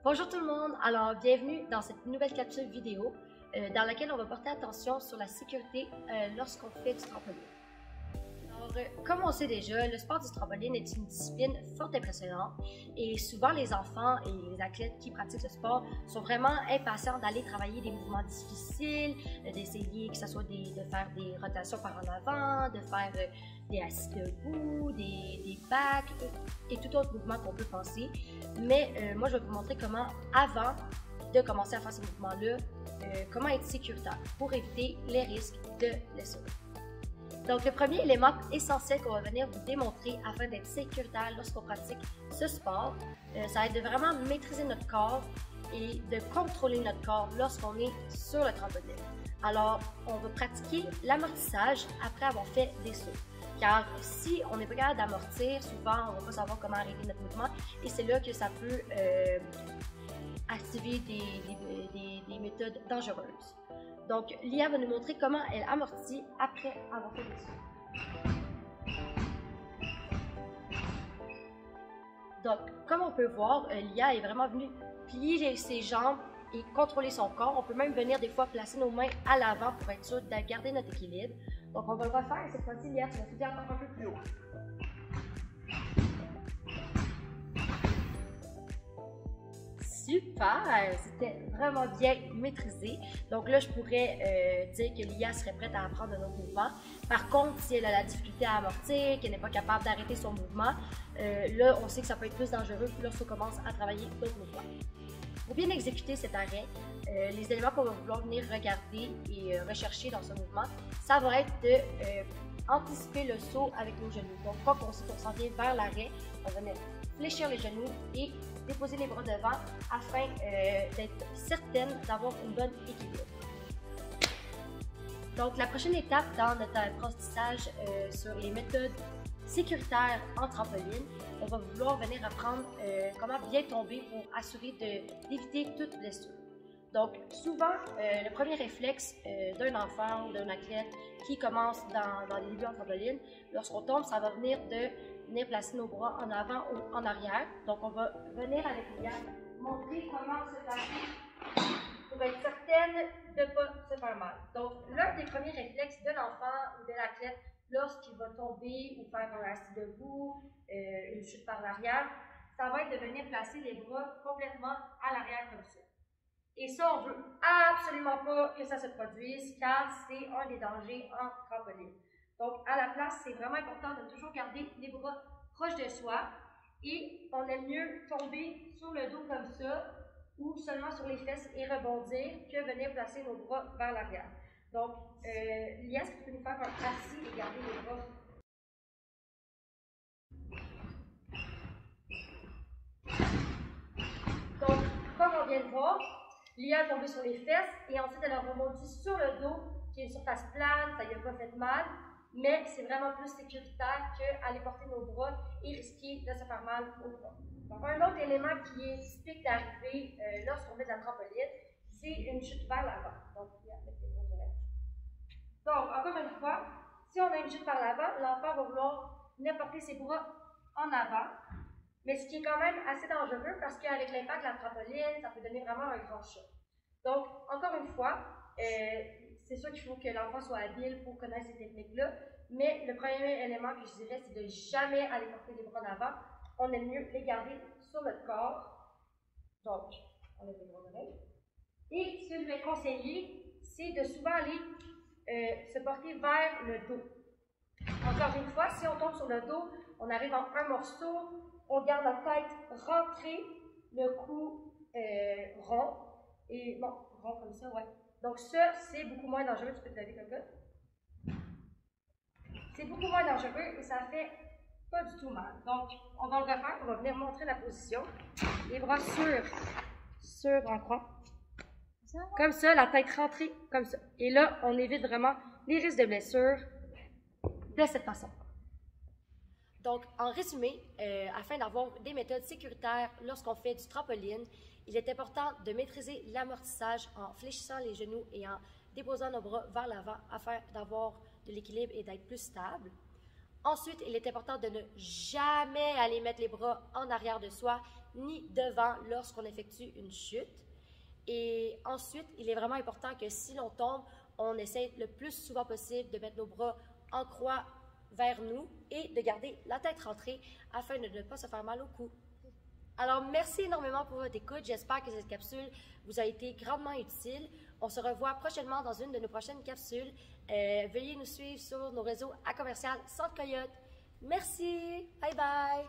Bonjour tout le monde, alors bienvenue dans cette nouvelle capsule vidéo dans laquelle on va porter attention sur la sécurité lorsqu'on fait du trampoline. Alors, comme on sait déjà, le sport du trampoline est une discipline fort impressionnante et souvent les enfants et les athlètes qui pratiquent ce sport sont vraiment impatients d'aller travailler des mouvements difficiles, d'essayer que ce soit de faire des rotations par en avant, de faire des assis debout, des bacs et tout autre mouvement qu'on peut penser. Mais moi, je vais vous montrer comment, avant de commencer à faire ces mouvements-là, comment être sécuritaire pour éviter les risques de blessure. Donc, le premier élément essentiel qu'on va venir vous démontrer afin d'être sécuritaire lorsqu'on pratique ce sport, ça va être de vraiment maîtriser notre corps et de contrôler notre corps lorsqu'on est sur le trampoline. Alors, on va pratiquer l'amortissage après avoir fait des sauts. Car si on n'est pas capable d'amortir, souvent on ne va pas savoir comment arrêter notre mouvement et c'est là que ça peut activer des méthodes dangereuses. Donc, Lia va nous montrer comment elle amortit après avoir fait des sauts. Donc, comme on peut voir, Lia est vraiment venue plier ses jambes et contrôler son corps. On peut même venir des fois placer nos mains à l'avant pour être sûr de garder notre équilibre. Donc, on va le refaire et cette fois-ci, Lia, tu vas soulever encore un peu plus haut. Super! C'était vraiment bien maîtrisé. Donc là, je pourrais dire que Lia serait prête à apprendre un autre mouvement. Par contre, si elle a la difficulté à amortir, qu'elle n'est pas capable d'arrêter son mouvement, là, on sait que ça peut être plus dangereux lorsqu'on commence à travailler d'autres mouvements. Pour bien exécuter cet arrêt, les éléments qu'on va vouloir venir regarder et rechercher dans ce mouvement, ça va être de anticiper le saut avec nos genoux. Donc, quand on s'en vient vers l'arrêt, on va venir fléchir les genoux et déposer les bras devant afin d'être certaine d'avoir une bonne équilibre. Donc, la prochaine étape dans notre apprentissage sur les méthodes sécuritaires en trampoline, on va vouloir venir apprendre comment bien tomber pour assurer d'éviter toute blessure. Donc, souvent, le premier réflexe d'un enfant ou d'un athlète qui commence dans les débuts en trampoline, lorsqu'on tombe, ça va venir placer nos bras en avant ou en arrière. Donc, on va venir avec Lia montrer comment se placer pour être certaine de ne pas se faire mal. Donc, l'un des premiers réflexes de l'enfant ou de l'athlète lorsqu'il va tomber ou faire un assis debout, une chute par l'arrière, ça va être de venir placer les bras complètement à l'arrière comme ça. Et ça, on ne veut absolument pas que ça se produise car c'est un des dangers en trampoline. Donc, à la place, c'est vraiment important de toujours garder les bras proches de soi et on aime mieux tomber sur le dos comme ça ou seulement sur les fesses et rebondir que venir placer nos bras vers l'arrière. Donc, Lia, est-ce que tu peux nous faire un assis et garder les bras? Donc, comme on vient de voir, Lia est tombée sur les fesses et ensuite elle a rebondi sur le dos, qui est une surface plane, ça lui a pas fait mal, mais c'est vraiment plus sécuritaire qu'aller porter nos bras et risquer de se faire mal au bras. Donc, un autre élément qui est typique d'arriver lorsqu'on fait de la trampoline, c'est une chute vers l'avant. Donc, encore une fois, si on a une chute par l'avant, l'enfant va vouloir venir porter ses bras en avant, mais ce qui est quand même assez dangereux parce qu'avec l'impact de la trampoline, ça peut donner vraiment un grand choc. Donc, encore une fois, c'est sûr qu'il faut que l'enfant soit habile pour connaître ces techniques-là, mais le premier élément que je dirais, c'est de jamais aller porter les bras en avant. On aime mieux les garder sur notre corps. Donc, on lève les bras d'oreille. Et ce que je vais conseiller, c'est de souvent aller se porter vers le dos. Encore une fois, si on tombe sur le dos, on arrive en un morceau, on garde la tête rentrée, le cou rond, et bon, rond comme ça, ouais. Donc ça, c'est beaucoup moins dangereux, tu peux te lever comme ça. C'est beaucoup moins dangereux et ça fait pas du tout mal. Donc, on va le refaire, on va venir montrer la position. Les bras sur en croix. Comme ça, la tête rentrée, comme ça. Et là, on évite vraiment les risques de blessure de cette façon. Donc, en résumé, afin d'avoir des méthodes sécuritaires lorsqu'on fait du trampoline, il est important de maîtriser l'amortissage en fléchissant les genoux et en déposant nos bras vers l'avant afin d'avoir de l'équilibre et d'être plus stable. Ensuite, il est important de ne jamais aller mettre les bras en arrière de soi ni devant lorsqu'on effectue une chute. Et ensuite, il est vraiment important que si l'on tombe, on essaie le plus souvent possible de mettre nos bras en croix vers nous et de garder la tête rentrée afin de ne pas se faire mal au cou. Alors, merci énormément pour votre écoute. J'espère que cette capsule vous a été grandement utile. On se revoit prochainement dans une de nos prochaines capsules. Veuillez nous suivre sur nos réseaux à commercial Centre Coyote. Merci. Bye bye.